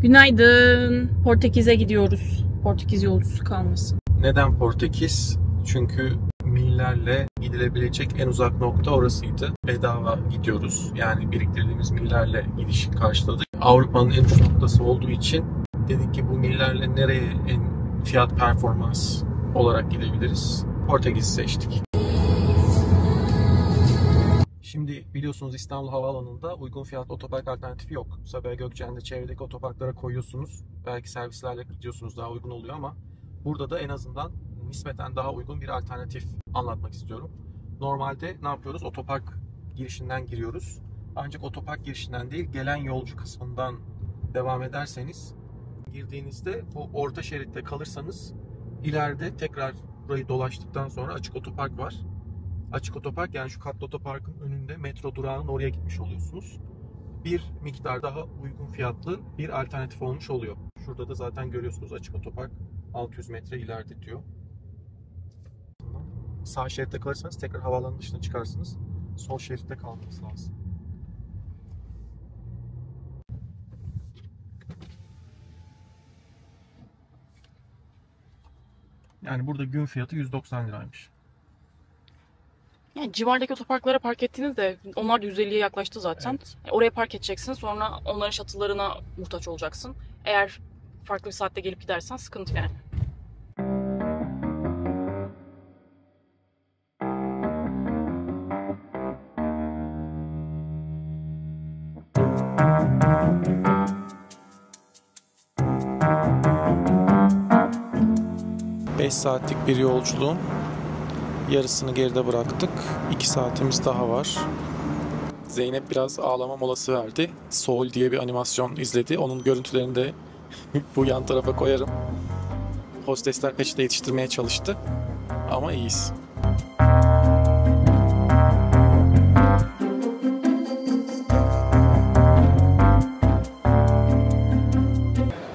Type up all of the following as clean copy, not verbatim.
Günaydın. Portekiz'e gidiyoruz. Portekiz yolcusu kalmasın. Neden Portekiz? Çünkü millerle gidilebilecek en uzak nokta orasıydı. Bedava gidiyoruz. Yani biriktirdiğimiz millerle gidişi karşıladık. Avrupa'nın en uç noktası olduğu için dedik ki bu millerle nereye en fiyat performans olarak gidebiliriz? Portekiz'i seçtik. Şimdi biliyorsunuz İstanbul Havaalanı'nda uygun fiyatlı otopark alternatifi yok. Sabiha Gökçen'de çevredeki otoparklara koyuyorsunuz. Belki servislerle gidiyorsunuz, daha uygun oluyor ama burada da en azından nispeten daha uygun bir alternatif anlatmak istiyorum. Normalde ne yapıyoruz? Otopark girişinden giriyoruz. Ancak otopark girişinden değil, gelen yolcu kısmından devam ederseniz, girdiğinizde bu orta şeritte kalırsanız ileride tekrar burayı dolaştıktan sonra açık otopark var. Açık otopark, yani şu katlı otoparkın önünde metro durağının oraya gitmiş oluyorsunuz. Bir miktar daha uygun fiyatlı bir alternatif olmuş oluyor. Şurada da zaten görüyorsunuz açık otopark 600 metre ileride diyor. Sağ şeritte kalırsanız tekrar havaalanının dışına çıkarsınız. Sol şeritte kalmanız lazım. Yani burada gün fiyatı 190 liraymış. Yani civardaki otoparklara park ettiğinizde onlar da 150'ye yaklaştı zaten. Evet. Oraya park edeceksin, sonra onların shuttle'larına muhtaç olacaksın. Eğer farklı bir saatte gelip gidersen sıkıntı yani. Beş saatlik bir yolculuğun yarısını geride bıraktık. 2 saatimiz daha var. Zeynep biraz ağlama molası verdi. Soul diye bir animasyon izledi. Onun görüntülerini de bu yan tarafa koyarım. Hostesler peçete yetiştirmeye çalıştı. Ama iyiyiz.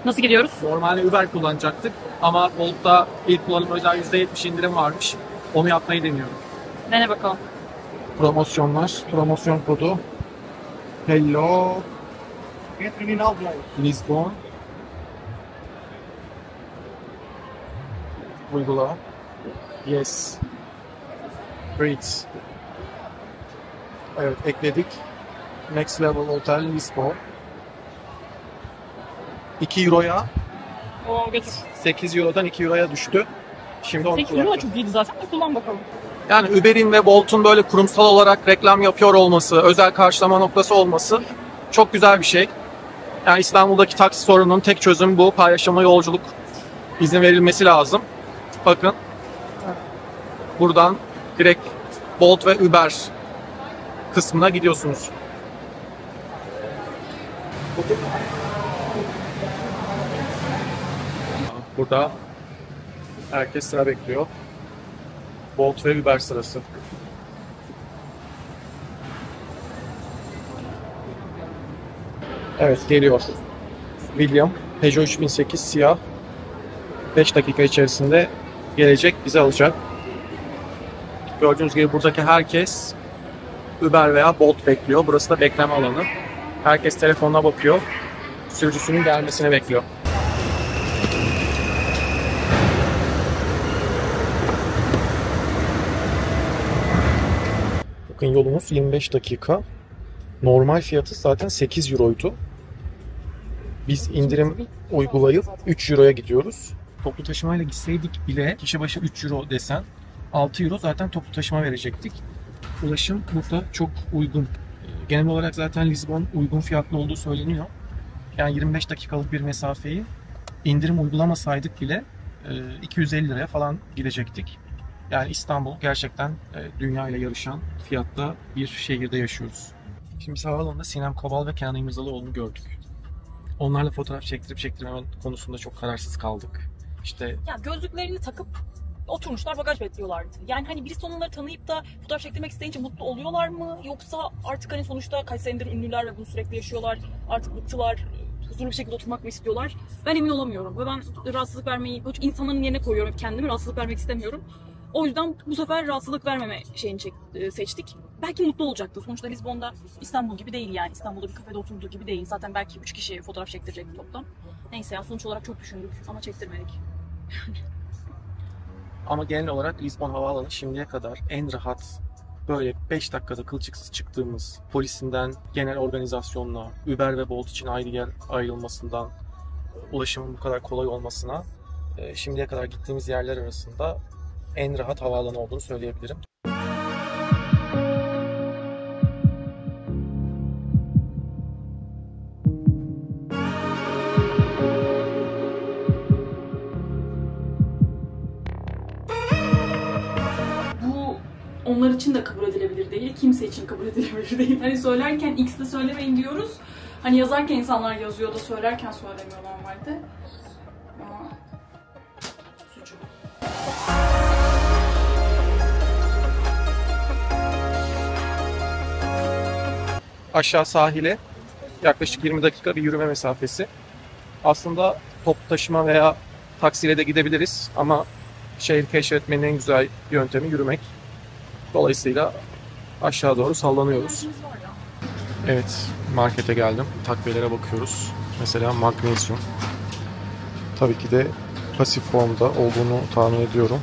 Nasıl gidiyoruz? Normalde Uber kullanacaktık ama Bolt'ta ilk kullanım özel %70 indirim varmış. Onu yapmayı deniyorum. Dene bakalım. Promosyonlar, promosyon kodu. Hello Lisbon. Uygula. Yes. Great. Evet, ekledik. Next Level Hotel Lisbon. 2 euroya, Oo, götür. 8 eurodan 2 euroya düştü. Şimdi onu 8 euro da kullanacağız. çok iyiydi zaten de kullan bakalım. Yani Uber'in ve Bolt'un böyle kurumsal olarak reklam yapıyor olması, özel karşılama noktası olması çok güzel bir şey. Yani İstanbul'daki taksi sorununun tek çözümü bu. Paylaşımlı yolculuk izin verilmesi lazım. Bakın. Buradan direkt Bolt ve Uber kısmına gidiyorsunuz. Burada herkes sıra bekliyor. Bolt ve Uber sırası. Evet, geliyor. William, Peugeot 3008 siyah. 5 dakika içerisinde gelecek, bizi alacak. Gördüğünüz gibi buradaki herkes Uber veya Bolt bekliyor. Burası da bekleme alanı. Herkes telefonuna bakıyor. Sürücüsünün gelmesini bekliyor. Bakın yolumuz 25 dakika. Normal fiyatı zaten 8 euroydu. Biz indirim uygulayıp 3 euroya gidiyoruz. Toplu taşımayla gitseydik bile kişi başı 3 euro desen 6 euro zaten toplu taşıma verecektik. Ulaşım burada çok uygun. Genel olarak zaten Lisbon uygun fiyatlı olduğu söyleniyor. Yani 25 dakikalık bir mesafeyi indirim uygulamasaydık bile 250 liraya falan gidecektik. Yani İstanbul gerçekten dünya ile yarışan fiyatta bir şehirde yaşıyoruz. Şimdi biz havaalanında Sinem Kobal ve Kenan İmirzalıoğlu'nu gördük. Onlarla fotoğraf çektirip çektirmeme konusunda çok kararsız kaldık. İşte Ya gözlüklerini takıp oturmuşlar, bagaj bekliyorlardı. Yani hani birisi onları tanıyıp da fotoğraf çektirmek isteyince mutlu oluyorlar mı? Yoksa artık hani sonuçta kaç senedir ünlüler ve bunu sürekli yaşıyorlar. Artık bıktılar, huzurlu bir şekilde oturmak mı istiyorlar? Ben emin olamıyorum. Ve ben rahatsızlık vermeyi, insanların yerine koyuyorum. Kendimi rahatsızlık vermek istemiyorum. O yüzden bu sefer rahatsızlık vermeme şeyini seçtik. belki mutlu olacaktı. Sonuçta Lizbon'da İstanbul gibi değil yani. İstanbul'da bir kafede oturduğu gibi değil. Zaten belki 3 kişi fotoğraf çektirecekti toplam. Neyse ya, sonuç olarak çok düşündük ama çektirmedik. Ama genel olarak Lizbon Havaalanı şimdiye kadar en rahat, böyle 5 dakikada kılçıksız çıktığımız, polisinden genel organizasyonla, Uber ve Bolt için ayrı yer ayrılmasından, ulaşımın bu kadar kolay olmasına, şimdiye kadar gittiğimiz yerler arasında en rahat havaalanı olduğunu söyleyebilirim. Onlar için de kabul edilebilir değil, kimse için kabul edilebilir değil. Hani söylerken X'de söylemeyin diyoruz. Hani yazarken insanlar yazıyor da söylerken söylemiyor normalde. Ama suçu. Aşağı sahile yaklaşık 20 dakika bir yürüme mesafesi. Aslında toplu taşıma veya taksiyle de gidebiliriz ama şehri keşfetmenin en güzel yöntemi yürümek. Dolayısıyla aşağı doğru sallanıyoruz. Evet, markete geldim. Takviyelere bakıyoruz. Mesela magnezyum. Tabii ki de pasif formda olduğunu tahmin ediyorum.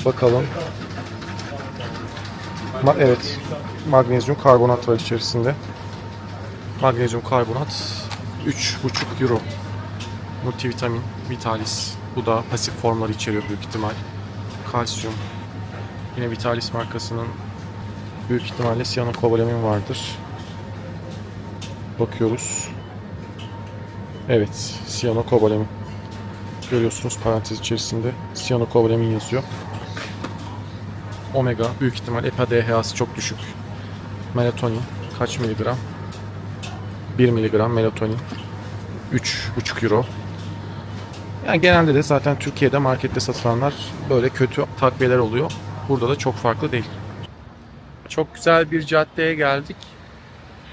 Bakalım. Evet, magnezyum karbonat var içerisinde. Magnezyum karbonat 3,5 euro. Multivitamin, Vitalis. Bu da pasif formları içeriyor büyük ihtimal. Kalsiyum. Yine Vitalis markasının büyük ihtimalle siyanokobalamin vardır. Bakıyoruz. Evet, siyanokobalamin. Görüyorsunuz parantez içerisinde siyanokobalamin yazıyor. Omega, büyük ihtimal EPA DHA'sı çok düşük. Melatonin kaç miligram? 1 miligram melatonin. 3,5 euro. Yani genelde de zaten Türkiye'de markette satılanlar böyle kötü takviyeler oluyor. Burada da çok farklı değil. Çok güzel bir caddeye geldik.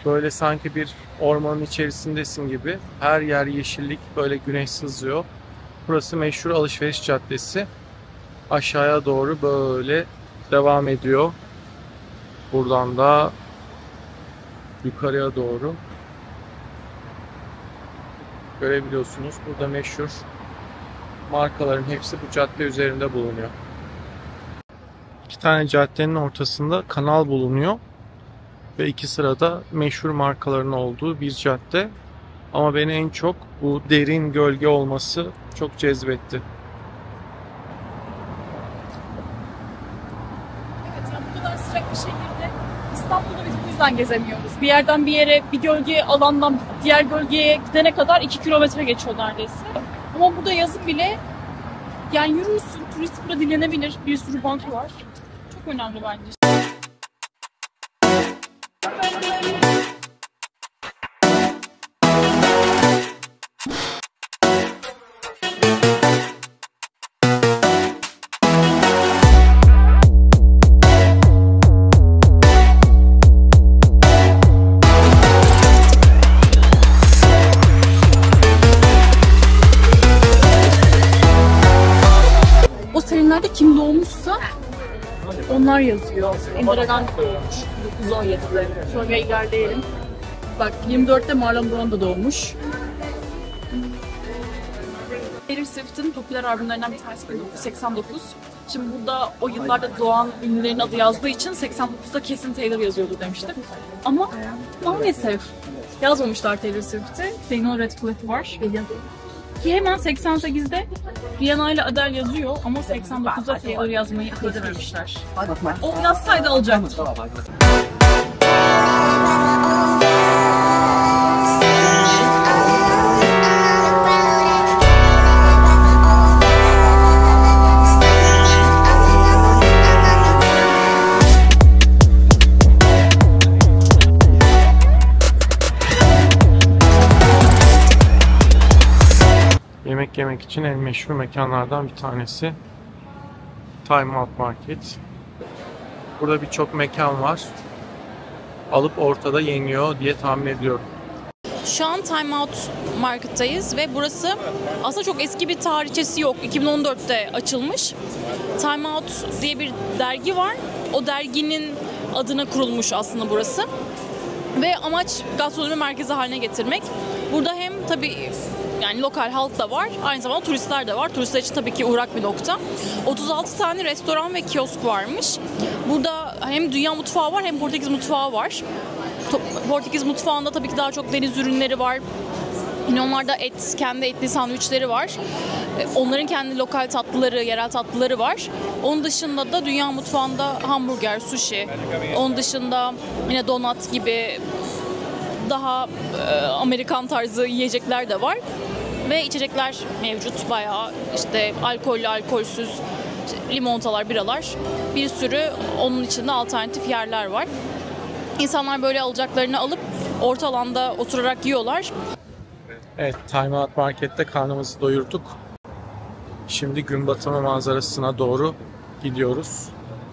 Böyle sanki bir ormanın içerisindesin gibi. Her yer yeşillik, böyle güneş sızıyor. Burası meşhur alışveriş caddesi. Aşağıya doğru böyle devam ediyor. Buradan da yukarıya doğru görebiliyorsunuz. Burada meşhur markaların hepsi bu cadde üzerinde bulunuyor. İki tane caddenin ortasında kanal bulunuyor. Ve iki sırada meşhur markaların olduğu bir cadde. Ama beni en çok bu derin gölge olması çok cezbetti. Evet, yani bu kadar sıcak bir şehirde İstanbul'da biz bu yüzden gezemiyoruz. Bir yerden bir yere, bir gölge alandan diğer gölgeye gidene kadar 2 kilometre geçiyor neredeyse. Ama burada yazın bile yani yürürsün, turist burada dinlenebilir. Bir sürü bank var. Çok önemli bence. O senelerde kim doğmuşsa onlar yazıyor. Indira Gandhi doğmuş 1917'de. Sonra ilerleyelim. Bak 24'te Marlon Brando doğmuş. Taylor Swift'in popüler albümlerinden bir tanesi 1989. Şimdi burada o yıllarda doğan ünlülerin adı yazdığı için 89'da kesin Taylor yazıyordu demiştim. Ama maalesef yazmamışlar Taylor Swift'i. Daniel Radcliffe var. Ki hemen 88'de Rihanna ile Adele yazıyor ama 89'da Taylor yazmayı ödememişler. O yazsaydı alacaktı. Yemek yemek için en meşhur mekanlardan bir tanesi Time Out Market. Burada birçok mekan var. Alıp ortada yeniyor diye tahmin ediyorum. Şu an Time Out Market'tayız ve burası aslında çok eski bir tarihçesi yok. 2014'te açılmış. Time Out diye bir dergi var. O derginin adına kurulmuş aslında burası. Ve amaç gastronomi merkezi haline getirmek. Burada hem tabii yani lokal halk da var, aynı zamanda turistler de var. Turistler için tabii ki uğrak bir nokta. 36 tane restoran ve kiosk varmış. Burada hem dünya mutfağı var hem Portekiz mutfağı var. Portekiz mutfağında tabii ki daha çok deniz ürünleri var. Yine onlarda kendi etli sandviçleri var. Onların kendi lokal tatlıları, yerel tatlıları var. Onun dışında da dünya mutfağında hamburger, sushi. Onun dışında yine donut gibi daha Amerikan tarzı yiyecekler de var. Ve içecekler mevcut. Bayağı işte alkollü, alkolsüz, işte limonatalar, biralar. Bir sürü onun içinde alternatif yerler var. İnsanlar böyle alacaklarını alıp orta alanda oturarak yiyorlar. Evet, Time Out Market'te karnımızı doyurduk. Şimdi gün batımı manzarasına doğru gidiyoruz.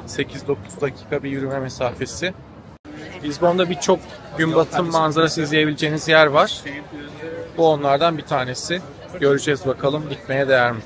8-9 dakika bir yürüme mesafesi. Lizbon'da birçok gün batım manzarası izleyebileceğiniz yer var. Bu onlardan bir tanesi. Göreceğiz bakalım gitmeye değer mi?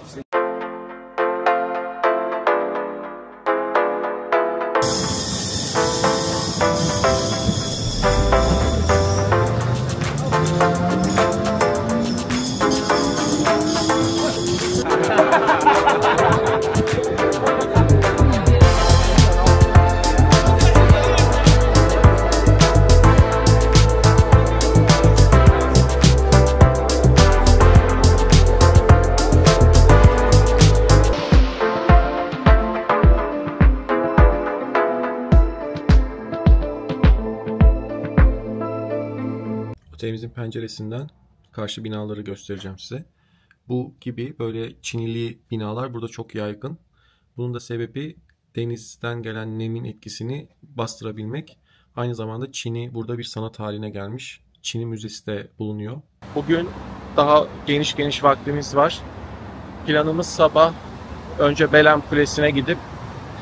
Otelimizin penceresinden karşı binaları göstereceğim size. Bu gibi böyle çinili binalar burada çok yaygın. Bunun da sebebi denizden gelen nemin etkisini bastırabilmek. Aynı zamanda çini burada bir sanat haline gelmiş. Çini Müzesi de bulunuyor. Bugün daha geniş vaktimiz var. Planımız sabah önce Belem Kulesi'ne gidip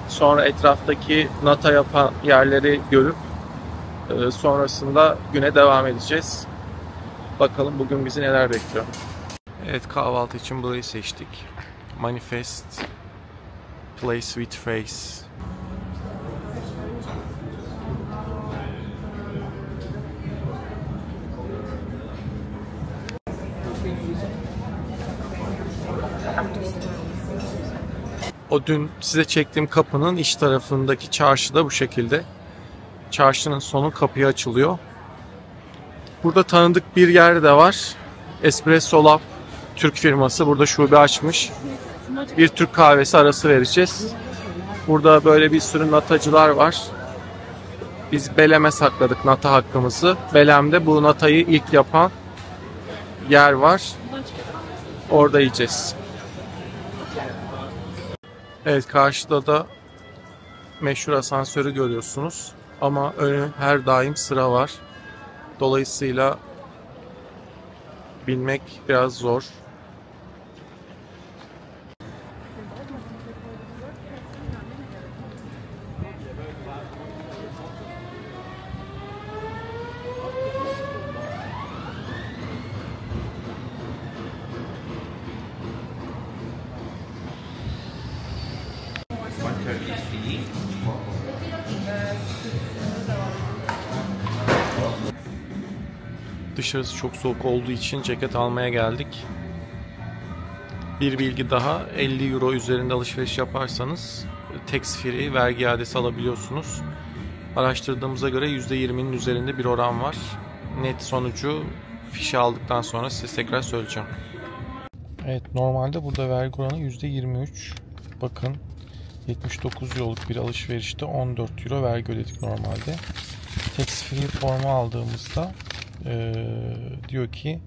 sonra etraftaki nata yapan yerleri görüp sonrasında güne devam edeceğiz. Bakalım bugün bizi neler bekliyor. Evet, kahvaltı için burayı seçtik. Manifest Place with Face. O dün size çektiğim kapının iç tarafındaki çarşıda bu şekilde. Çarşının sonu kapıya açılıyor. Burada tanıdık bir yer de var. Espresso Lab Türk firması burada şube açmış. Bir Türk kahvesi arası vereceğiz. Burada böyle bir sürü natacılar var. Biz Belem'e sakladık nata hakkımızı. Belem'de bu natayı ilk yapan yer var. Orada yiyeceğiz. Evet, karşıda da meşhur asansörü görüyorsunuz. Ama önü her daim sıra var. Dolayısıyla binmek biraz zor. Dışarısı çok soğuk olduğu için ceket almaya geldik. Bir bilgi daha, 50 euro üzerinde alışveriş yaparsanız tax free vergi iadesi alabiliyorsunuz. Araştırdığımıza göre %20'nin üzerinde bir oran var. Net sonucu fişi aldıktan sonra size tekrar söyleyeceğim. Evet, normalde burada vergi oranı %23. Bakın 79 euroluk bir alışverişte 14 euro vergi ödedik normalde. Tax free formu aldığımızda diyor ki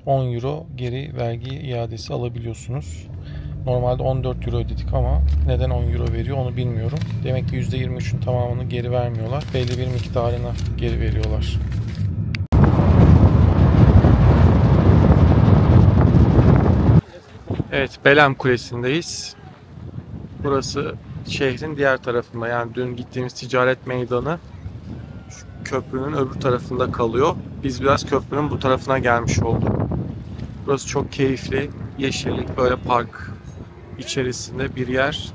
10 euro geri vergi iadesi alabiliyorsunuz. Normalde 14 euro ödedik ama neden 10 euro veriyor onu bilmiyorum. Demek ki %23'ün tamamını geri vermiyorlar. Belli bir miktarını geri veriyorlar. Evet, Belem Kulesi'ndeyiz. Burası şehrin diğer tarafında, yani dün gittiğimiz ticaret meydanı köprünün öbür tarafında kalıyor. Biz biraz köprünün bu tarafına gelmiş olduk. Burası çok keyifli, yeşillik, böyle park içerisinde bir yer.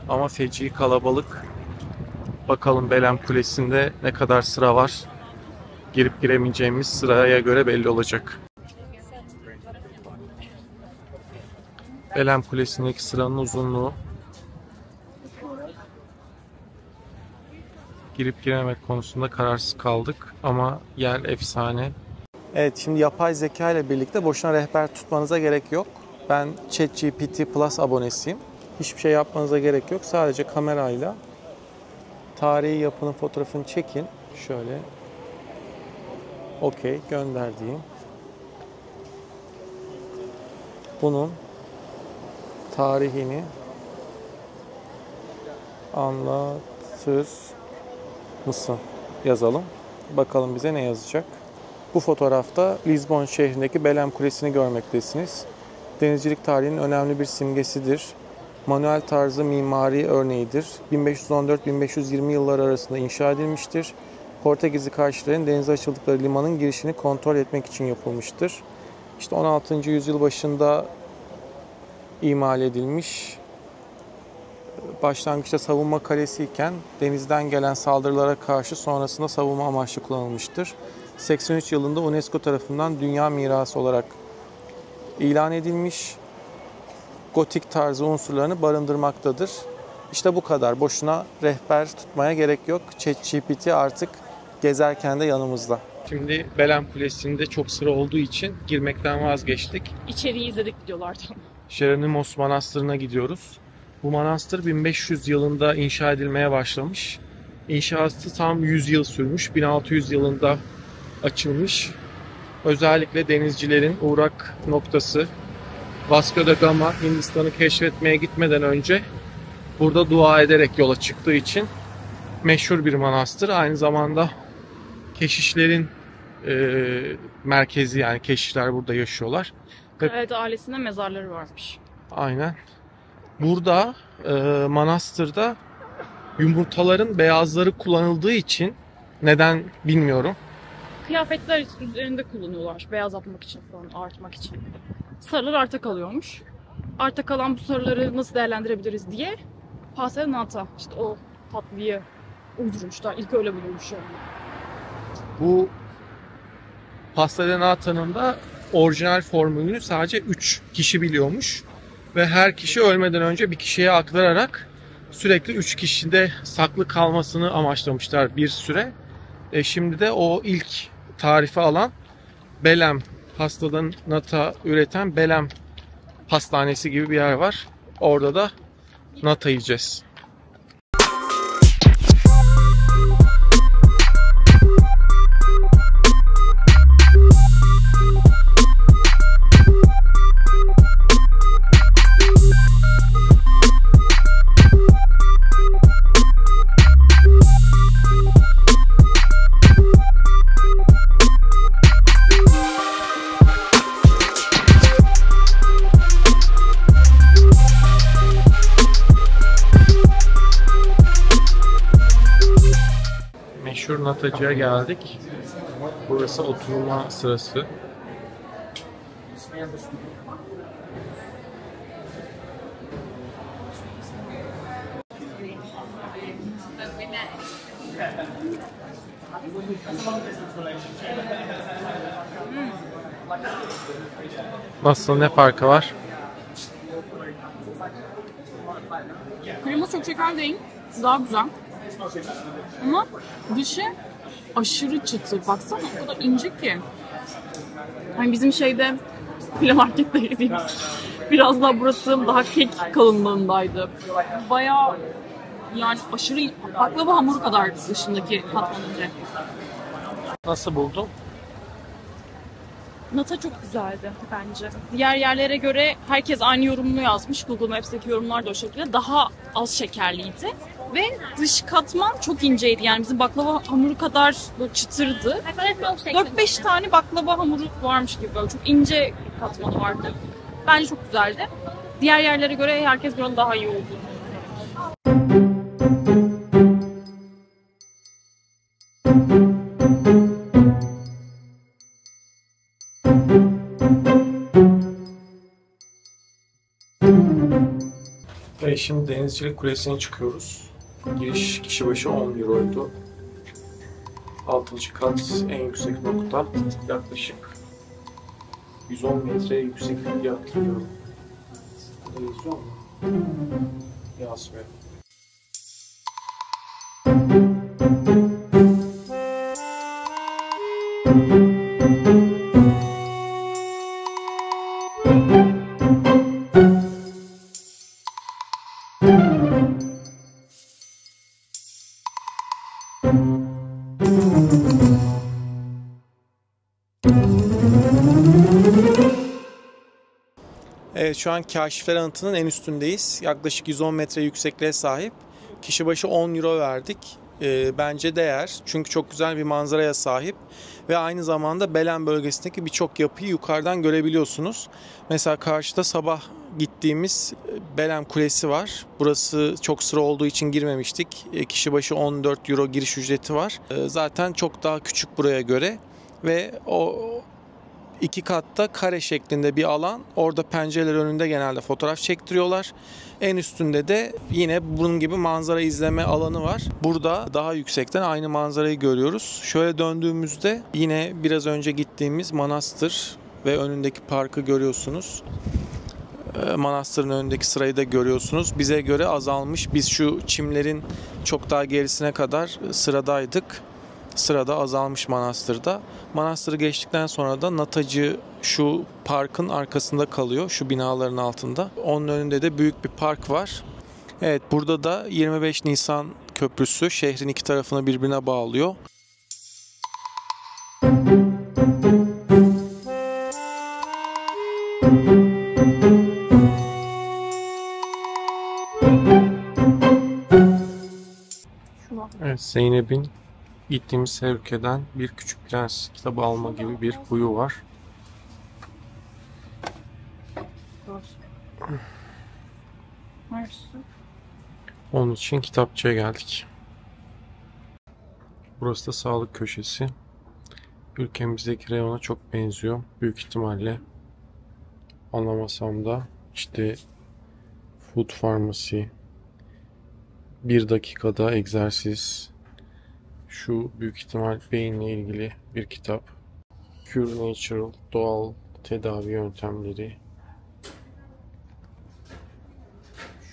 Ama feci kalabalık. Bakalım Belem Kulesi'nde ne kadar sıra var. Girip giremeyeceğimiz sıraya göre belli olacak. Belem Kulesi'ndeki sıranın uzunluğu. Girip girememek konusunda kararsız kaldık ama yer efsane. Evet, şimdi yapay zeka ile birlikte boşuna rehber tutmanıza gerek yok. Ben ChatGPT Plus abonesiyim. Hiçbir şey yapmanıza gerek yok. Sadece kamerayla tarihi yapının fotoğrafını çekin. Şöyle. Okey, gönder diyeyim. Bunun tarihini anlatır mısın yazalım. Bakalım bize ne yazacak. Bu fotoğrafta Lizbon şehrindeki Belem Kulesi'ni görmektesiniz. Denizcilik tarihinin önemli bir simgesidir. Manuel tarzı mimari örneğidir. 1514-1520 yılları arasında inşa edilmiştir. Portekizli karşıların denize açıldıkları limanın girişini kontrol etmek için yapılmıştır. İşte 16. yüzyıl başında imal edilmiş. Başlangıçta savunma kalesi iken denizden gelen saldırılara karşı sonrasında savunma amaçlı kullanılmıştır. 83 yılında UNESCO tarafından Dünya Mirası olarak ilan edilmiş. Gotik tarzı unsurlarını barındırmaktadır. İşte bu kadar. Boşuna rehber tutmaya gerek yok. ChatGPT artık gezerken de yanımızda. Şimdi Belem Kulesi'nde çok sıra olduğu için girmekten vazgeçtik. İçeriği izledik videolardan. Jeronimos Manastırı'na gidiyoruz. Bu manastır 1500 yılında inşa edilmeye başlamış. İnşası tam 100 yıl sürmüş. 1600 yılında açılmış. Özellikle denizcilerin uğrak noktası. Vasco da Gama Hindistan'ı keşfetmeye gitmeden önce burada dua ederek yola çıktığı için meşhur bir manastır. Aynı zamanda keşişlerin merkezi, yani keşişler burada yaşıyorlar. Evet, ailesinde mezarları varmış. Aynen. Burada manastırda yumurtaların beyazları kullanıldığı için, neden bilmiyorum. Kıyafetler üzerinde kullanıyorlar. Beyazlatmak için falan, artmak için. Sarılar arta kalıyormuş. Arta kalan bu sarıları nasıl değerlendirebiliriz diye pasta nata, işte o tatlıyı uydurmuşlar. İlk öyle bulunmuş yani. Bu pasta de nata'nın da orijinal formülünü sadece 3 kişi biliyormuş. Ve her kişi ölmeden önce bir kişiye aktararak sürekli 3 kişide saklı kalmasını amaçlamışlar bir süre. Şimdi de o ilk tarifi alan Belem, pastadan nata üreten Belem pastanesi gibi bir yer var. Orada da nata yiyeceğiz. Meşhur natacıya geldik. Burası oturma sırası. Nasıl, ne farkı var? Kreması çok şeker değil. Daha güzel. Ama dışı aşırı çıtır. Baksana, o kadar ince ki. Hani bizim şeyde Filamarket'te yediğimiz biraz daha, burası daha kek kalınlığındaydı. Bayağı, yani aşırı baklava hamuru kadar dışındaki katmanınca. Nasıl buldun? Nata çok güzeldi bence. Diğer yerlere göre herkes aynı yorumunu yazmış. Google Maps'teki yorumlar da o şekilde. Daha az şekerliydi. Ve dış katman çok inceydi. Yani bizim baklava hamuru kadar böyle çıtırdı. 4-5 tane baklava hamuru varmış gibi, böyle çok ince katmanı vardı. Bence çok güzeldi. Diğer yerlere göre herkes buranın daha iyi olduğunu. Ve şimdi Denizcilik Kulesi'ne çıkıyoruz. Giriş kişi başı 10 euroydu. 6. kat en yüksek nokta. Yaklaşık 110 metre yükseklik diye hatırlıyorum. Burada yazıyor mu? Yazmıyor. Evet, şu an Kaşifer Anıtı'nın en üstündeyiz. Yaklaşık 110 metre yüksekliğe sahip. Kişi başı 10 euro verdik. Bence değer. Çünkü çok güzel bir manzaraya sahip. Ve aynı zamanda Belen bölgesindeki birçok yapıyı yukarıdan görebiliyorsunuz. Mesela karşıda sabah gittiğimiz Belen Kulesi var. Burası çok sıra olduğu için girmemiştik. Kişi başı 14 euro giriş ücreti var. Zaten çok daha küçük buraya göre. Ve o 2 katta kare şeklinde bir alan. Orada pencereler önünde genelde fotoğraf çektiriyorlar. En üstünde de yine bunun gibi manzara izleme alanı var. Burada daha yüksekten aynı manzarayı görüyoruz. Şöyle döndüğümüzde yine biraz önce gittiğimiz manastır ve önündeki parkı görüyorsunuz. Manastırın önündeki sırayı da görüyorsunuz. Bize göre azalmış. Biz şu çimlerin çok daha gerisine kadar sıradaydık. Sırada azalmış manastırda. Manastırı geçtikten sonra da Natacı şu parkın arkasında kalıyor. Şu binaların altında. Onun önünde de büyük bir park var. Evet, burada da 25 Nisan Köprüsü şehrin iki tarafını birbirine bağlıyor. Evet, Zeynep'in gittiğimiz her ülkeden bir Küçük Prens kitabı alma gibi bir huyu var. Onun için kitapçıya geldik. Burası da sağlık köşesi. Ülkemizdeki reyona çok benziyor. Büyük ihtimalle anlamasam da işte Food Pharmacy, 1 dakikada egzersiz, şu büyük ihtimal beyinle ilgili bir kitap. Cure Natural, doğal tedavi yöntemleri.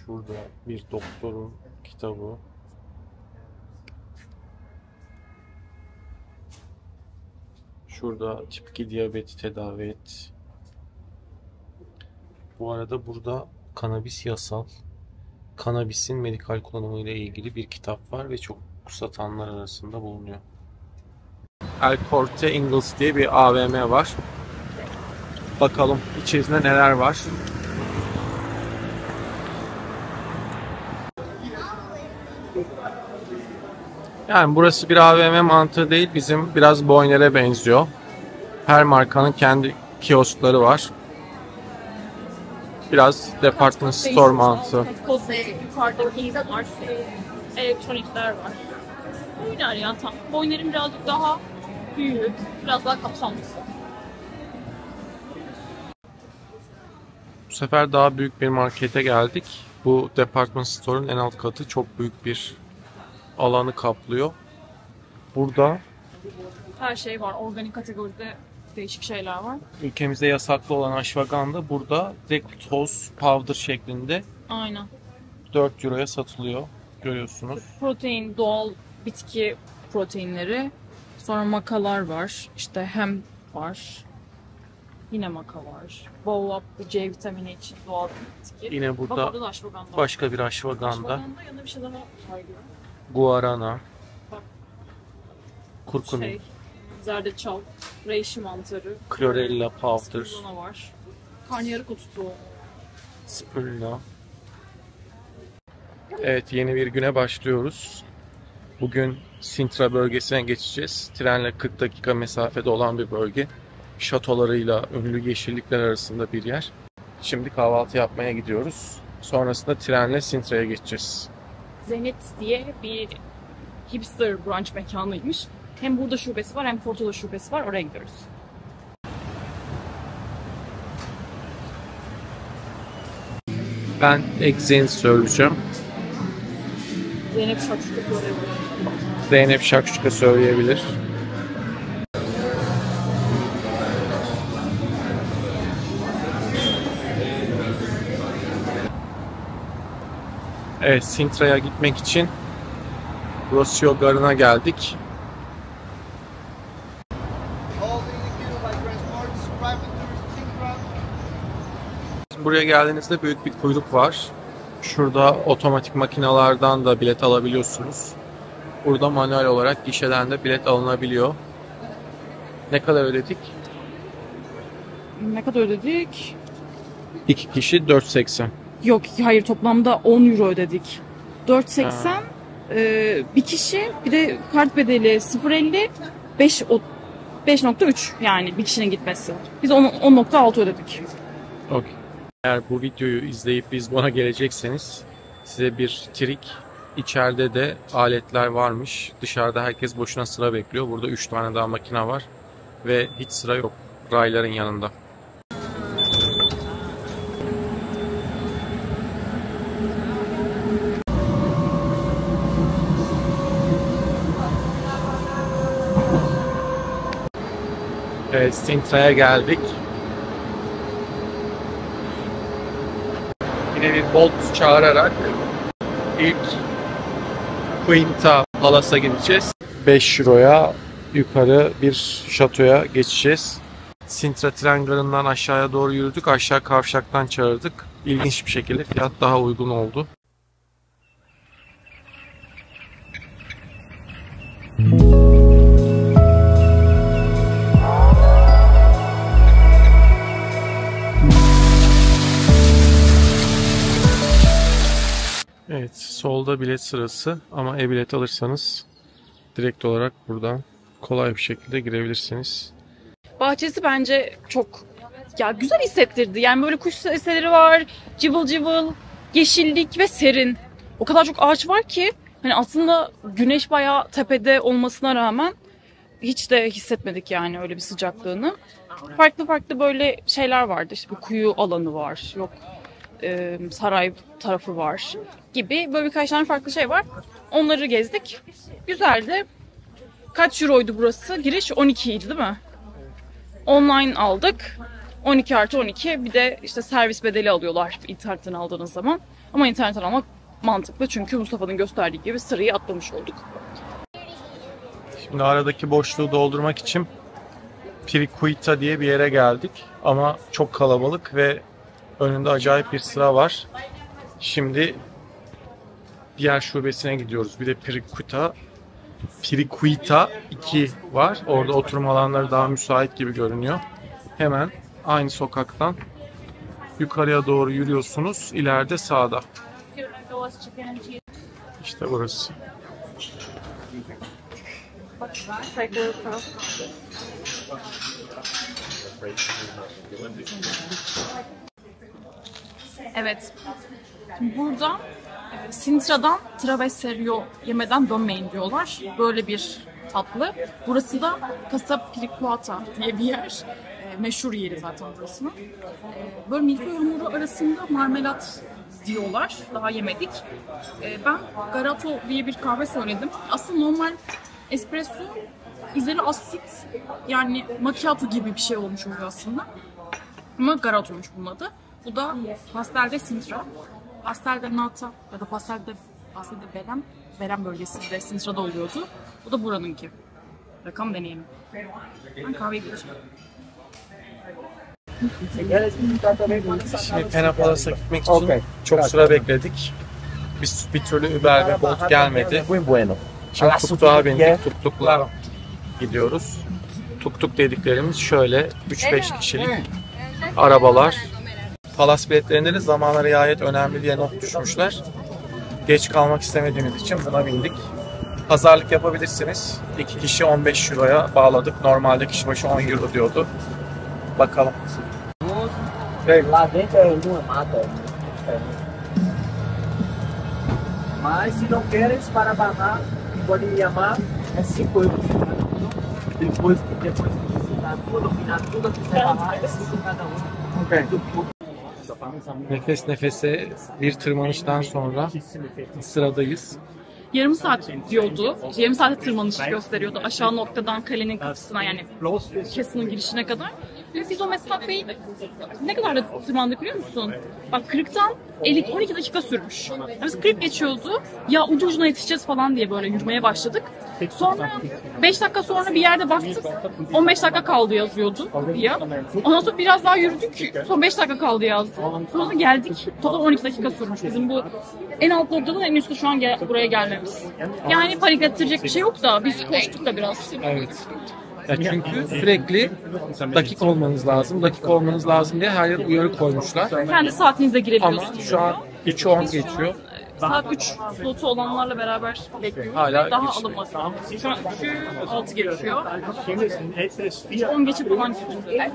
Şurada bir doktorun kitabı. Şurada tip 2 diyabeti tedavi et. Bu arada burada kanabis yasal. Kanabisin medikal kullanımı ile ilgili bir kitap var ve çok satanlar arasında bulunuyor. El Corte Inglés diye bir AVM var. Bakalım içerisinde neler var. Yani burası bir AVM mantığı değil, bizim biraz Boyner'e benziyor. Her markanın kendi kioskları var. Biraz department store mantığı. Yukarıdaki var. Elektronikler var. Boyner ya tam. Boyner'in birazcık daha büyük, biraz daha kapsamlısı. Bu sefer daha büyük bir markete geldik. Bu department store'un en alt katı çok büyük bir alanı kaplıyor. Burada Her şey var. Organik kategoride değişik şeyler var. ülkemizde yasaklı olan ashwagandha burada direkt toz, powder şeklinde Aynen. 4 euroya satılıyor. Görüyorsunuz. Protein, doğal bitki proteinleri. Sonra makalar var. İşte hem var. Yine maka var. Baobab C vitamini için doğal bir bitki. Yine Bak burada orada da ashwagandha var. başka bir ashwagandha. Ashwagandha yanında bir şey daha saygıyor. Guarana. Bak. Kurkumin. Zerdeçal, reishi mantarı. Chlorella powder. Spirulina var. Karnıyarık otu tohumu. Spirulina. Evet, yeni bir güne başlıyoruz. Bugün Sintra bölgesine geçeceğiz. Trenle 40 dakika mesafede olan bir bölge. Şatolarıyla ünlü yeşillikler arasında bir yer. Şimdi kahvaltı yapmaya gidiyoruz. Sonrasında trenle Sintra'ya geçeceğiz. Zenit diye bir hipster brunch mekanıymış. Hem burada şubesi var hem Porto'da şubesi var. Oraya gidiyoruz. Ben egg zenit söyleyeceğim. Zeynep Şakşuka söyleyebilir. Zeynep Şakşuka söyleyebilir. Evet, Sintra'ya gitmek için Rossio Garı'na geldik. Buraya geldiğinizde büyük bir kuyruk var. Şurada otomatik makinalardan da bilet alabiliyorsunuz. Burada manuel olarak gişeden de bilet alınabiliyor. Ne kadar ödedik? Ne kadar ödedik? 2 kişi 4.80. Yok, hayır, toplamda 10 euro ödedik. 4.80 bir kişi, bir de kart bedeli 0.50, 5.3 yani bir kişinin gitmesi. Biz 10.6 ödedik. Okay. Eğer bu videoyu izleyip Lizbon'a gelecekseniz size bir trik. İçeride de aletler varmış. Dışarıda herkes boşuna sıra bekliyor. Burada 3 tane daha makine var. Ve hiç sıra yok rayların yanında. Evet, Sintra'ya geldik. Yine bir Bolt çağırarak ilk Quinta Palas'a gideceğiz. 5 euroya yukarı bir şatoya geçeceğiz. Sintra tren garından aşağıya doğru yürüdük. Aşağı kavşaktan çağırdık. İlginç bir şekilde fiyat daha uygun oldu. Evet, solda bilet sırası ama e-bilet alırsanız direkt olarak buradan kolay bir şekilde girebilirsiniz. Bahçesi bence çok güzel hissettirdi. Yani böyle kuş sesleri var, cıvıl cıvıl, yeşillik ve serin. O kadar çok ağaç var ki hani aslında güneş bayağı tepede olmasına rağmen hiç de hissetmedik yani öyle bir sıcaklığını. Farklı farklı böyle şeyler vardı. İşte bir kuyu alanı var. Yok saray tarafı var gibi böyle birkaç tane farklı şey var. Onları gezdik. Güzeldi. Kaç euroydu burası? Giriş 12 idi değil mi? Online aldık. 12 artı 12. Bir de işte servis bedeli alıyorlar internetten aldığınız zaman. Ama internetten almak mantıklı çünkü Mustafa'nın gösterdiği gibi sırayı atlamış olduk. Şimdi aradaki boşluğu doldurmak için Piricuita diye bir yere geldik. Ama çok kalabalık ve önünde acayip bir sıra var. Şimdi diğer şubesine gidiyoruz. Bir de Piricuita 2 var. Orada oturma alanları daha müsait gibi görünüyor. Hemen aynı sokaktan yukarıya doğru yürüyorsunuz. İleride sağda. İşte burası. Evet. Şimdi burada Sintra'dan Travesserio yemeden dönmeyin diyorlar. Böyle bir tatlı. Burası da Casa Piricuata diye bir yer. Meşhur yeri zaten burasının. Böyle milföy hamuru arasında marmelat diyorlar. Daha yemedik. Ben Garato diye bir kahve söyledim. Aslında normal espresso üzeri asit, yani macchiato gibi bir şey olmuş oluyor aslında. Ama Garato'ymuş bunun adı. Bu da Pastel de Sintra. Pastel de Nata ya da Pastel de Berem bölgesinde Sintra'da oluyordu. Bu da buranınki. Bakalım deneyelim. Ben kahveyi içeceğim. Şimdi Pena Palas'a gitmek için çok sıra bekledik. Bir türlü Uber ve Bolt gelmedi. Şimdi tuktuğa bindik. Tuktukla gidiyoruz. Tuktuk dediklerimiz şöyle 3-5 kişilik arabalar. Palas biletlerinde de zamana riayet önemli diye not düşmüşler. Geç kalmak istemediğimiz için buna bindik. Pazarlık yapabilirsiniz. 2 kişi 15 euroya bağladık. Normalde kişi başı 10 euro diyordu. Bakalım. Lá dentro é uma mata. Mas se não queres para barrar, pode me chamar, é 5 euros. Depois que visitar tudo, opinar tudo que você barrar, é 5 cada um. Nefes nefese bir tırmanıştan sonra sıradayız. yarım saat diyordu. Yarım saate tırmanış gösteriyordu. Aşağı noktadan kalenin kapısına yani Castle'ın girişine kadar. Ve biz o mesafeyi ne kadar da tırmandık biliyor musun? Bak 40'tan 12 dakika sürmüş. Yani biz 40 geçiyordu. Ya ucu ucuna yetişeceğiz falan diye böyle yürümeye başladık. Sonra 5 dakika sonra bir yerde baktık. 15 dakika kaldı yazıyordu ya. Ondan sonra biraz daha yürüdük. Son 5 dakika kaldı yazdı. Sonra da geldik. Toplam 12 dakika sürmüş bizim bu en alt noktadan en üstte şu an buraya gelmemiz. Yani paniklettirecek bir şey yok da biz koştuk da biraz. Evet. Ya çünkü sürekli dakik olmanız lazım, dakik olmanız lazım diye her yere uyarı koymuşlar. Kendi saatinize girebiliyorsunuz. Ama şu an 3'ü 10 geçiyor. Saat 3 slotu olanlarla beraber bekliyoruz. Hala Daha geçti. alınmadı. Şu an 6 geçiyor. 10 geçip falan gidiyor.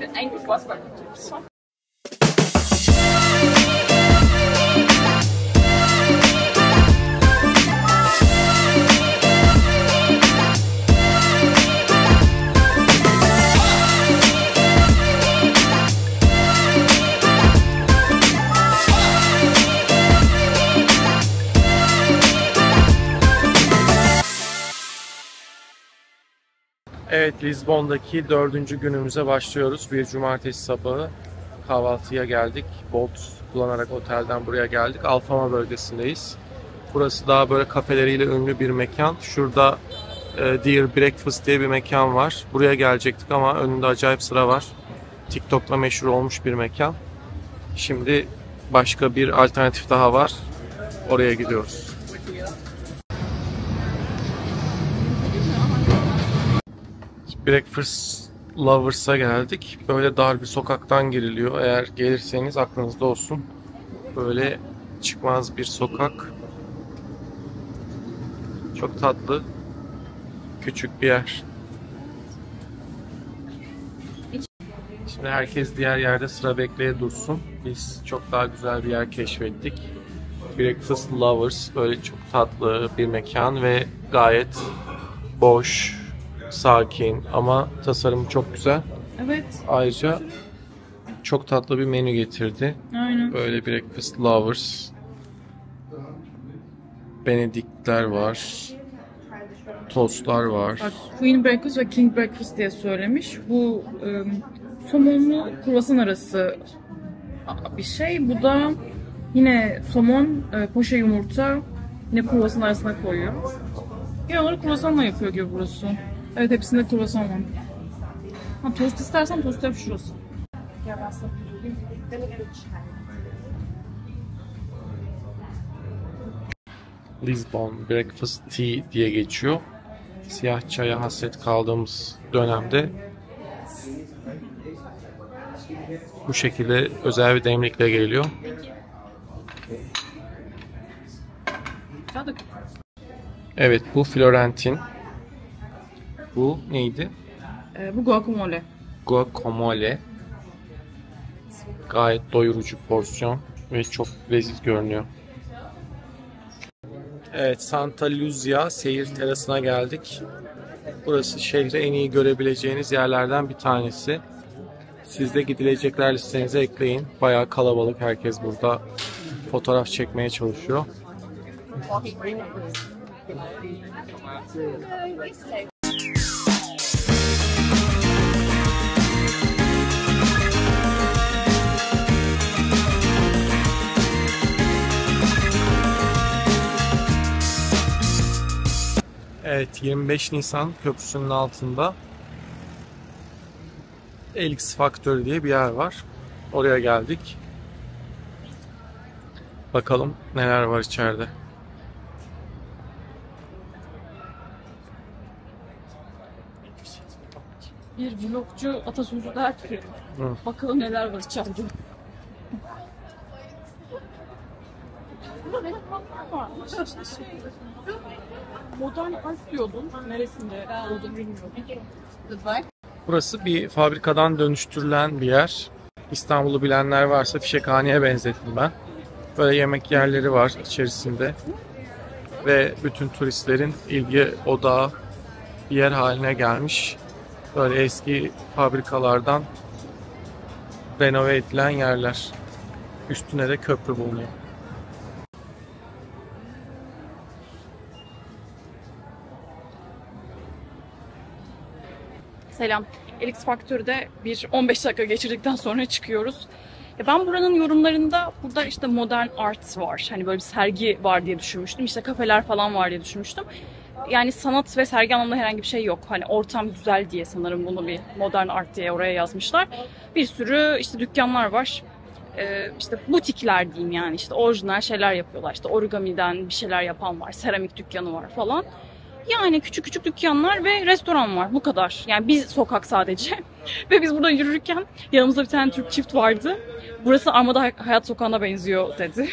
Evet, Lizbon'daki 4. günümüze başlıyoruz. Bir cumartesi sabahı kahvaltıya geldik. Bolt kullanarak otelden buraya geldik. Alfama bölgesindeyiz. Burası daha böyle kafeleriyle ünlü bir mekan. Şurada Deer Breakfast diye bir mekan var. Buraya gelecektik ama önünde acayip sıra var. TikTok'la meşhur olmuş bir mekan. Şimdi başka bir alternatif daha var. Oraya gidiyoruz. Breakfast Lovers'a geldik. Böyle dar bir sokaktan giriliyor. Eğer gelirseniz aklınızda olsun. Böyle çıkmaz bir sokak. Çok tatlı. Küçük bir yer. Şimdi herkes diğer yerde sıra bekleye dursun. Biz çok daha güzel bir yer keşfettik. Breakfast Lovers. Böyle çok tatlı bir mekan ve gayet boş, sakin ama tasarımı çok güzel. Evet. Ayrıca çok tatlı bir menü getirdi. Aynen. Böyle Breakfast Lovers. Benediktler var. Tostlar var. Bak, Queen Breakfast ve King Breakfast diye söylemiş. Bu somonlu kruvasan arası bir şey. Bu da yine somon, poşe yumurta, yine kruvasan arasına koyuyor. Genel olarak kruvasanla yapıyor gibi burası. Evet, hepsinde kruvasan var. Ha, tost istersen tost yap şurası. Lisbon Breakfast Tea diye geçiyor. Siyah çaya hasret kaldığımız dönemde bu şekilde özel bir demlikle geliyor. Evet, bu Florentin. Bu neydi? Bu guacamole. Guacamole. Gayet doyurucu porsiyon ve çok leziz görünüyor. Evet, Santa Luzia seyir terasına geldik. Burası şehri en iyi görebileceğiniz yerlerden bir tanesi. Siz de gidilecekler listenize ekleyin. Bayağı kalabalık, herkes burada fotoğraf çekmeye çalışıyor. Evet, 25 Nisan Köprüsü'nün altında Elix Factory diye bir yer var. Oraya geldik. Bakalım neler var içeride. Bir vlogcu atasözü der ki, bakalım neler var içeride. Modern Alp diyordun. Neresinde olduğunu bilmiyorum. Burası bir fabrikadan dönüştürülen bir yer. İstanbul'u bilenler varsa Fişekhane'ye benzettim ben. Böyle yemek yerleri var içerisinde. Ve bütün turistlerin ilgi odağı bir yer haline gelmiş. Böyle eski fabrikalardan renove edilen yerler. Üstüne de köprü bulunuyor. Selam. Elix Factory'de bir 15 dakika geçirdikten sonra çıkıyoruz. Ben buranın yorumlarında burada işte modern art var. Hani böyle bir sergi var diye düşünmüştüm. İşte kafeler falan var diye düşünmüştüm. Yani sanat ve sergi anlamında herhangi bir şey yok. Hani ortam güzel diye sanırım bunu bir modern art diye oraya yazmışlar. Bir sürü işte dükkanlar var. İşte butikler diyeyim yani işte orijinal şeyler yapıyorlar. İşte origamiden bir şeyler yapan var. Seramik dükkanı var falan. Yani küçük küçük dükkanlar ve restoran var. Bu kadar. Yani bir sokak sadece. Ve biz burada yürürken yanımızda bir tane Türk çift vardı. Burası Armada Hayat Sokağı'na benziyor dedi.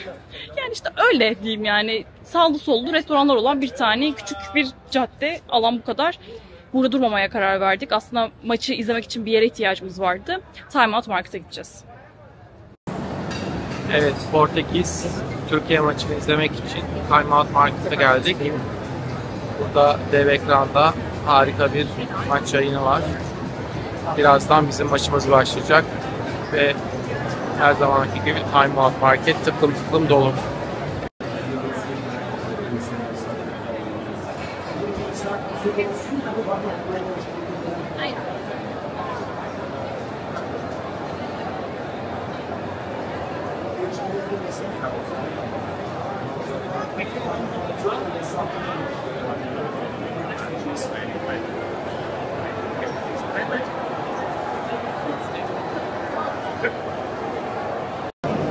Yani işte öyle diyeyim yani. Sağlı sollu restoranlar olan bir tane küçük bir cadde. Alan bu kadar. Burada durmamaya karar verdik. Aslında maçı izlemek için bir yere ihtiyacımız vardı. Time Out Market'a gideceğiz. Evet, Portekiz Türkiye maçını izlemek için Time Out Market'a geldik. Burada dev ekranda harika bir maç yayını var. Birazdan bizim maçımız başlayacak ve her zamanki gibi Time Out Market tıklım tıklım dolu.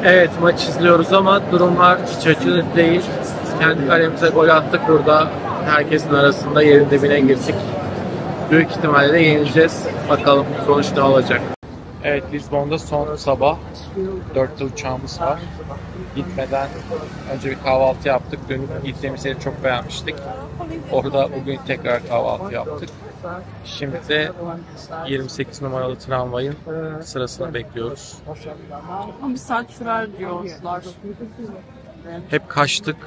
Evet, maç izliyoruz ama durumlar hiç acı değil. Kendi kalemize gol attık burada. Herkesin arasında yerin dibine girdik. Büyük ihtimalle de yenileceğiz. Bakalım sonuç ne olacak. Evet, Lizbon'da son sabah 4'te uçağımız var. Gitmeden önce bir kahvaltı yaptık. Dün gittiğimiz yeri çok beğenmiştik. Orada bugün tekrar kahvaltı yaptık. Şimdi de 28 numaralı tramvayın sırasını bekliyoruz. Bir saat sürer diyorlar. Hep kaçtık.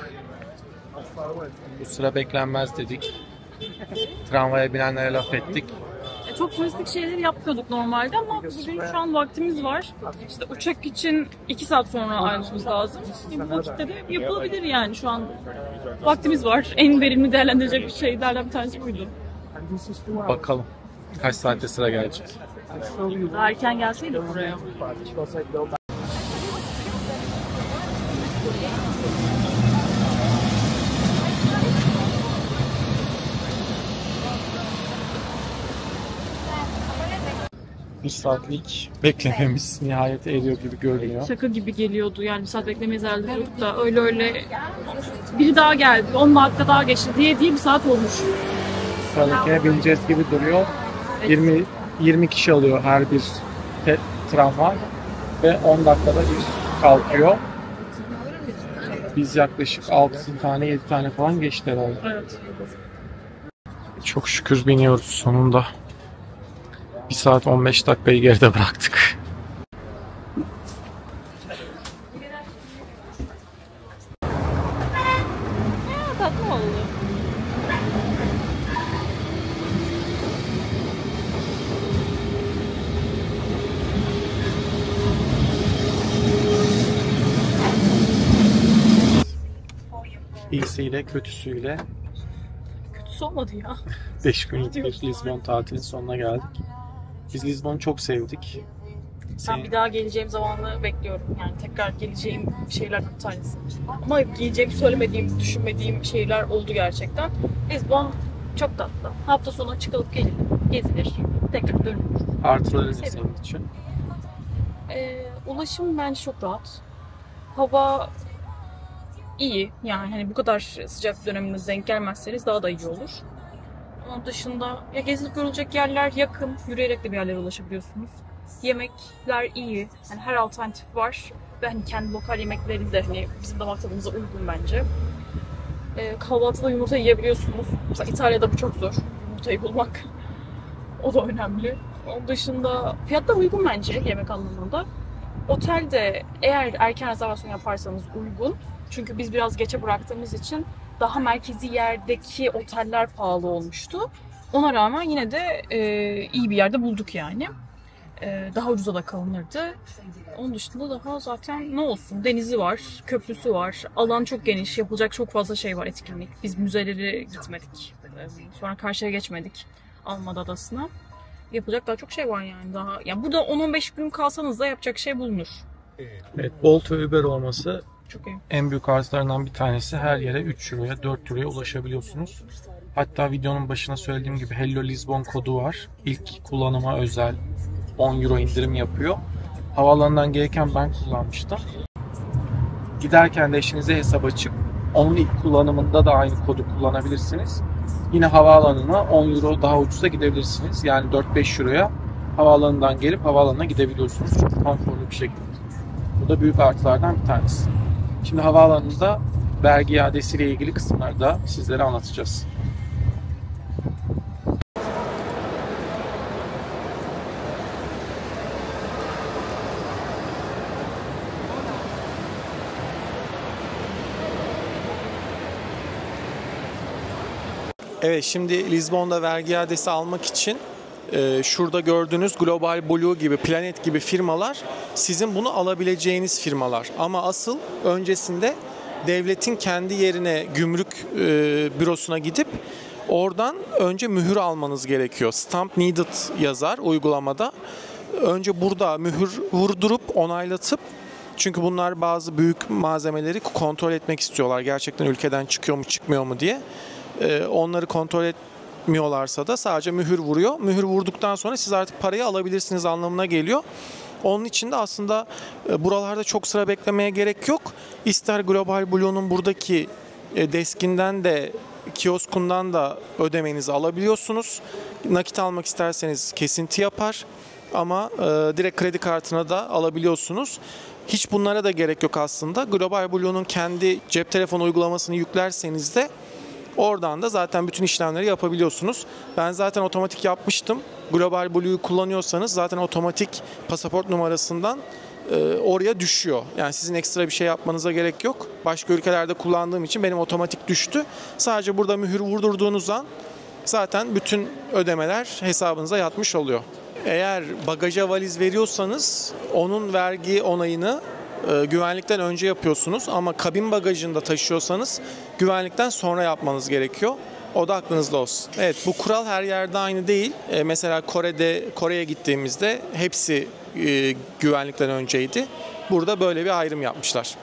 Bu sıra beklenmez dedik. Tramvaya binenlere laf ettik. Çok turistik şeyler yapıyorduk normalde ama bugün şu an vaktimiz var. İşte uçak için 2 saat sonra ayrılmamız lazım. Bu vakitte de yapılabilir yani şu an vaktimiz var. En verimli değerlendirecek bir şeylerden bir tanesi buydu. Bakalım kaç saatte sıra gelecek. Daha erken gelseydi buraya. Bir saatlik beklememiz nihayete eriyor gibi görünüyor. Şaka gibi geliyordu yani bir saat beklemeyiz herhalde diyorduk da öyle biri daha geldi 10 dakika daha geçti diye bir saat olmuş. Sıradakine bineceğiz gibi duruyor. 20 kişi alıyor her bir tramvay ve 10 dakikada bir kalkıyor. Biz yaklaşık 6 tane 7 tane falan geçti herhalde. Evet. Çok şükür biniyoruz sonunda. 1 saat 15 dakikayı geride bıraktık. Tatlı oldu. İyisiyle kötüsüyle Kötüsü olmadı ya. 5 günlük bir Lizbon tatilinin sonuna geldik. Biz Lizbon'u çok sevdik. Ben bir daha geleceğim zamanı bekliyorum. Yani tekrar geleceğim şeylerden bir tanesi. Ama geleceğimi söylemediğim, düşünmediğim şeyler oldu gerçekten. Lizbon çok tatlı. Hafta sonu çıkılıp gelinir, gezilir, tekrar dönülür. Artıları ne senin için? Ulaşım bence çok rahat. Hava iyi. Yani hani bu kadar sıcak döneminde denk gelmezseniz daha da iyi olur. Onun dışında ya gezilip görülecek yerler yakın. Yürüyerek de bir yerlere ulaşabiliyorsunuz. Yemekler iyi. Yani her alternatif var. Ve hani kendi lokal yemekleri de hani bizim damak tadımıza uygun bence. Kahvaltıda yumurta yiyebiliyorsunuz. Mesela İtalya'da bu çok zor. Yumurtayı bulmak. O da önemli. Onun dışında fiyatlar uygun bence yemek anlamında. Otelde eğer erken rezervasyon yaparsanız uygun. Çünkü biz biraz geçe bıraktığımız için daha merkezi yerdeki oteller pahalı olmuştu. Ona rağmen yine de iyi bir yerde bulduk yani. Daha ucuza da kalınırdı. Onun dışında daha zaten ne olsun, denizi var, köprüsü var, alan çok geniş, yapılacak çok fazla şey var, etkinlik. Biz müzelere gitmedik, sonra karşıya geçmedik Almada Adası'na. yapılacak daha çok şey var yani daha. Yani burada 10-15 gün kalsanız da yapacak şey bulunur. Evet, Bolt ve Uber olması Çok iyi. en büyük artılarından bir tanesi. Her yere 3 euroya, 4 euroya ulaşabiliyorsunuz. Hatta videonun başına söylediğim gibi Hello Lisbon kodu var. İlk kullanıma özel 10 euro indirim yapıyor. Havaalanından gelirken ben kullanmıştım. Giderken de eşinize hesap açıp onun ilk kullanımında da aynı kodu kullanabilirsiniz. Yine havaalanına 10 euro daha ucuza gidebilirsiniz. Yani 4-5 euroya havaalanından gelip havaalanına gidebiliyorsunuz. Çok konforlu bir şekilde. Bu da büyük artılardan bir tanesi. Şimdi havaalanında vergi iadesiyle ilgili kısımları da sizlere anlatacağız. Evet, şimdi Lizbon'da vergi iadesi almak için şurada gördüğünüz Global Blue gibi, Planet gibi firmalar sizin bunu alabileceğiniz firmalar. Ama asıl öncesinde devletin kendi yerine gümrük bürosuna gidip oradan önce mühür almanız gerekiyor. Stamp needed yazar uygulamada. Önce burada mühür vurdurup onaylatıp, çünkü bunlar bazı büyük malzemeleri kontrol etmek istiyorlar. Gerçekten ülkeden çıkıyor mu çıkmıyor mu diye. Onları kontrol etmiyorlarsa da sadece mühür vuruyor. Mühür vurduktan sonra siz artık parayı alabilirsiniz anlamına geliyor. Onun için de aslında buralarda çok sıra beklemeye gerek yok. İster Global Blue'nun buradaki deskinden de kioskundan da ödemenizi alabiliyorsunuz. Nakit almak isterseniz kesinti yapar ama direkt kredi kartına da alabiliyorsunuz. Hiç bunlara da gerek yok aslında. Global Blue'nun kendi cep telefonu uygulamasını yüklerseniz de oradan da zaten bütün işlemleri yapabiliyorsunuz. Ben zaten otomatik yapmıştım. Global Blue'yu kullanıyorsanız zaten otomatik pasaport numarasından oraya düşüyor. Yani sizin ekstra bir şey yapmanıza gerek yok. Başka ülkelerde kullandığım için benim otomatik düştü. Sadece burada mühür vurdurduğunuz an zaten bütün ödemeler hesabınıza yatmış oluyor. Eğer bagaja valiz veriyorsanız onun vergi onayını güvenlikten önce yapıyorsunuz ama kabin bagajında taşıyorsanız güvenlikten sonra yapmanız gerekiyor. O da aklınızda olsun. Evet, bu kural her yerde aynı değil. Mesela Kore'ye gittiğimizde hepsi güvenlikten önceydi. Burada böyle bir ayrım yapmışlar.